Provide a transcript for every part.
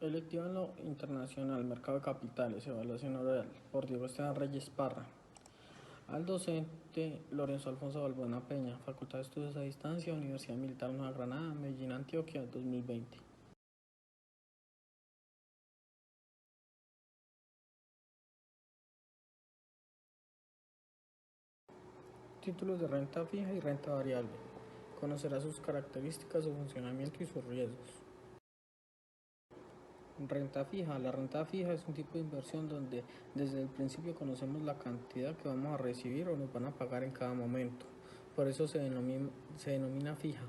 Electiva en lo internacional, mercado de capitales, evaluación oral, por Diego Esteban Reyes Parra. Al docente Lorenzo Alfonso Balbuena Peña, Facultad de Estudios a Distancia, Universidad Militar Nueva Granada, Medellín, Antioquia, 2020. Títulos de renta fija y renta variable. Conocerá sus características, su funcionamiento y sus riesgos. Renta fija. La renta fija es un tipo de inversión donde desde el principio conocemos la cantidad que vamos a recibir o nos van a pagar en cada momento. Por eso se denomina fija.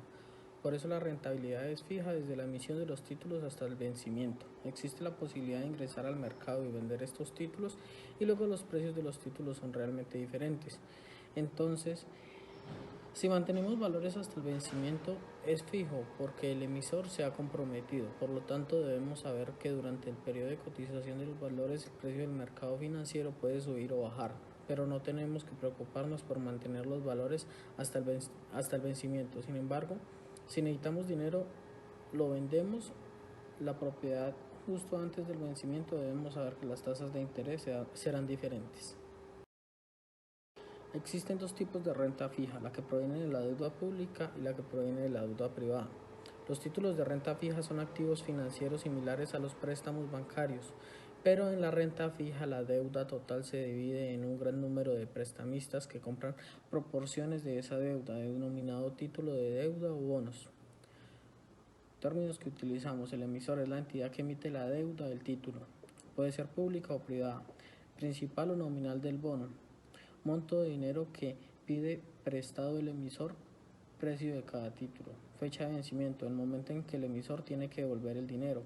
Por eso la rentabilidad es fija desde la emisión de los títulos hasta el vencimiento. Existe la posibilidad de ingresar al mercado y vender estos títulos y luego los precios de los títulos son realmente diferentes. Entonces, si mantenemos valores hasta el vencimiento, es fijo porque el emisor se ha comprometido. Por lo tanto, debemos saber que durante el periodo de cotización de los valores, el precio del mercado financiero puede subir o bajar, pero no tenemos que preocuparnos por mantener los valores hasta el vencimiento. Sin embargo, si necesitamos dinero, lo vendemos la propiedad justo antes del vencimiento, debemos saber que las tasas de interés serán diferentes. Existen dos tipos de renta fija, la que proviene de la deuda pública y la que proviene de la deuda privada. Los títulos de renta fija son activos financieros similares a los préstamos bancarios, pero en la renta fija la deuda total se divide en un gran número de prestamistas que compran proporciones de esa deuda, denominado título de deuda o bonos. Términos que utilizamos: el emisor es la entidad que emite la deuda del título, puede ser pública o privada, principal o nominal del bono, monto de dinero que pide prestado el emisor, precio de cada título, fecha de vencimiento, el momento en que el emisor tiene que devolver el dinero,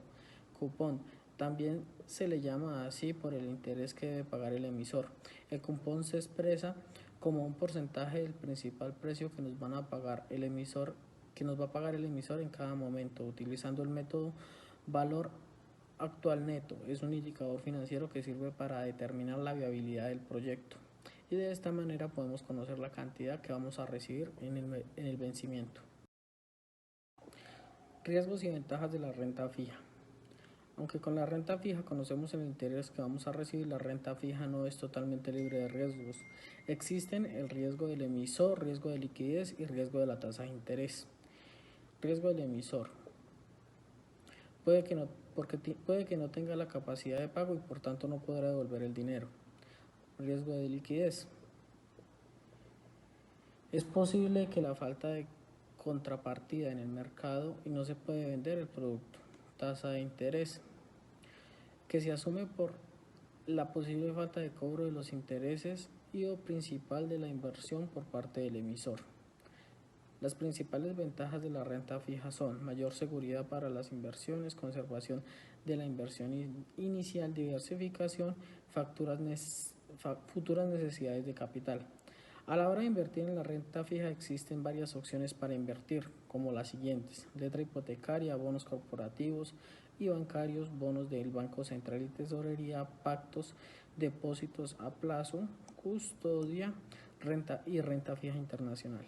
cupón, también se le llama así por el interés que debe pagar el emisor. El cupón se expresa como un porcentaje del principal precio que nos van a pagar el emisor, que nos va a pagar el emisor en cada momento, utilizando el método valor actual neto. Es un indicador financiero que sirve para determinar la viabilidad del proyecto y de esta manera podemos conocer la cantidad que vamos a recibir en el vencimiento. Riesgos y ventajas de la renta fija. Aunque con la renta fija conocemos el interés que vamos a recibir, la renta fija no es totalmente libre de riesgos. Existen el riesgo del emisor, riesgo de liquidez y riesgo de la tasa de interés. Riesgo del emisor. Puede que no tenga la capacidad de pago y por tanto no podrá devolver el dinero. Riesgo de liquidez. Es posible que la falta de contrapartida en el mercado y no se puede vender el producto. Tasa de interés, que se asume por la posible falta de cobro de los intereses y o principal de la inversión por parte del emisor. Las principales ventajas de la renta fija son mayor seguridad para las inversiones, conservación de la inversión inicial, diversificación, futuras necesidades de capital. A la hora de invertir en la renta fija existen varias opciones para invertir, como las siguientes: letra hipotecaria, bonos corporativos y bancarios, bonos del Banco Central y Tesorería, pactos, depósitos a plazo, custodia, renta fija internacional.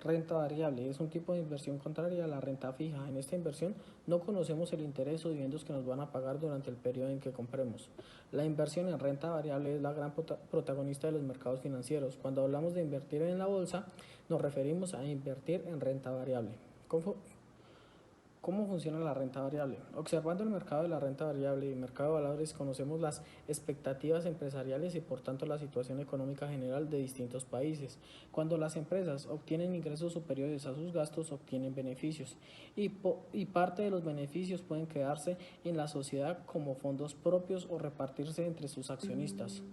Renta variable es un tipo de inversión contraria a la renta fija. En esta inversión no conocemos el interés o dividendos que nos van a pagar durante el periodo en que compremos. La inversión en renta variable es la gran protagonista de los mercados financieros. Cuando hablamos de invertir en la bolsa, nos referimos a invertir en renta variable. ¿Cómo funciona la renta variable? Observando el mercado de la renta variable y el mercado de valores, conocemos las expectativas empresariales y por tanto la situación económica general de distintos países. Cuando las empresas obtienen ingresos superiores a sus gastos, obtienen beneficios y parte de los beneficios pueden quedarse en la sociedad como fondos propios o repartirse entre sus accionistas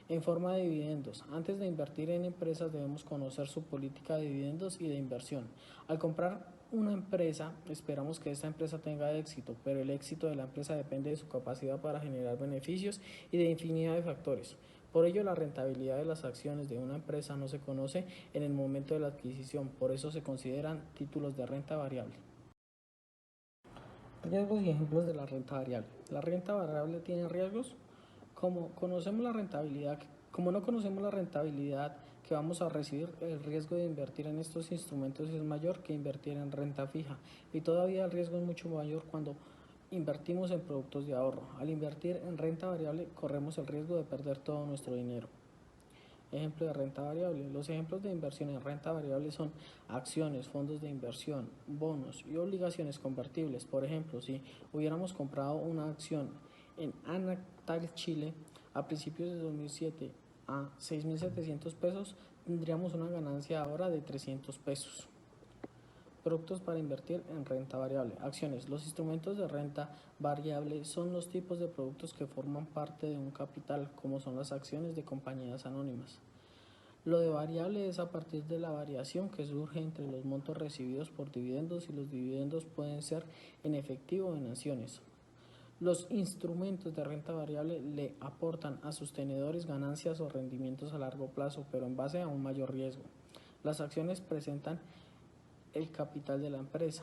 en forma de dividendos. Antes de invertir en empresas debemos conocer su política de dividendos y de inversión. Al comprar una empresa, esperamos que esta empresa tenga éxito, pero el éxito de la empresa depende de su capacidad para generar beneficios y de infinidad de factores. Por ello, la rentabilidad de las acciones de una empresa no se conoce en el momento de la adquisición, por eso se consideran títulos de renta variable. Riesgos y ejemplos de la renta variable. ¿La renta variable tiene riesgos? Como no conocemos la rentabilidad que vamos a recibir, el riesgo de invertir en estos instrumentos es mayor que invertir en renta fija y todavía el riesgo es mucho mayor cuando Invertimos en productos de ahorro. Al invertir en renta variable corremos el riesgo de perder todo nuestro dinero. Ejemplo de renta variable. Los ejemplos de inversión en renta variable son acciones, fondos de inversión, bonos y obligaciones convertibles. Por ejemplo, si hubiéramos comprado una acción en Anatal Chile a principios de 2007 a 6.700 pesos, tendríamos una ganancia ahora de 300 pesos. Productos para invertir en renta variable. Acciones. Los instrumentos de renta variable son los tipos de productos que forman parte de un capital, como son las acciones de compañías anónimas. Lo de variable es a partir de la variación que surge entre los montos recibidos por dividendos, y los dividendos pueden ser en efectivo o en acciones. Los instrumentos de renta variable le aportan a sus tenedores ganancias o rendimientos a largo plazo, pero en base a un mayor riesgo. Las acciones presentan el capital de la empresa.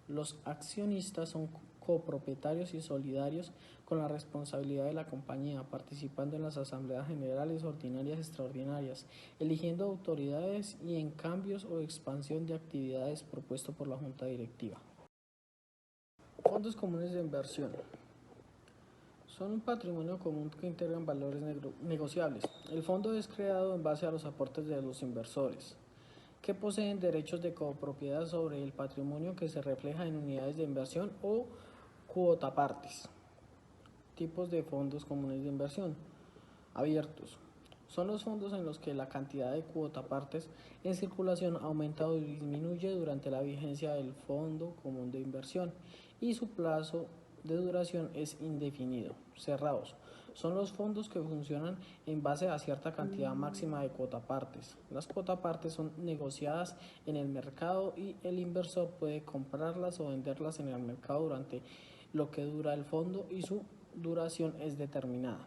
Los accionistas son copropietarios y solidarios con la responsabilidad de la compañía, participando en las asambleas generales, ordinarias, extraordinarias, eligiendo autoridades y en cambios o expansión de actividades propuesto por la junta directiva. Fondos comunes de inversión. Son un patrimonio común que integran valores negociables. El fondo es creado en base a los aportes de los inversores, que poseen derechos de copropiedad sobre el patrimonio que se refleja en unidades de inversión o cuotapartes. Tipos de fondos comunes de inversión. Abiertos. Son los fondos en los que la cantidad de cuotapartes en circulación aumenta o disminuye durante la vigencia del fondo común de inversión y su plazo de duración es indefinido. Cerrados. Son los fondos que funcionan en base a cierta cantidad máxima de cuotapartes. Las cuotapartes son negociadas en el mercado y el inversor puede comprarlas o venderlas en el mercado durante lo que dura el fondo y su duración es determinada.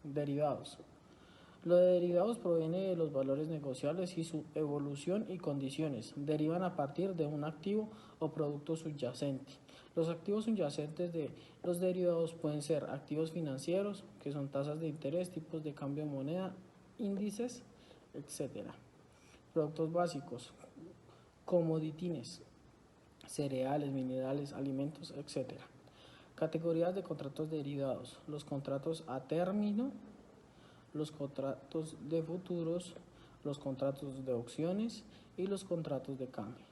Derivados. Lo de derivados proviene de los valores negociables y su evolución y condiciones. Derivan a partir de un activo o producto subyacente. Los activos subyacentes de los derivados pueden ser activos financieros, que son tasas de interés, tipos de cambio de moneda, índices, etc. Productos básicos, comoditines, cereales, minerales, alimentos, etc. Categorías de contratos derivados. Los contratos a término, los contratos de futuros, los contratos de opciones y los contratos de cambio.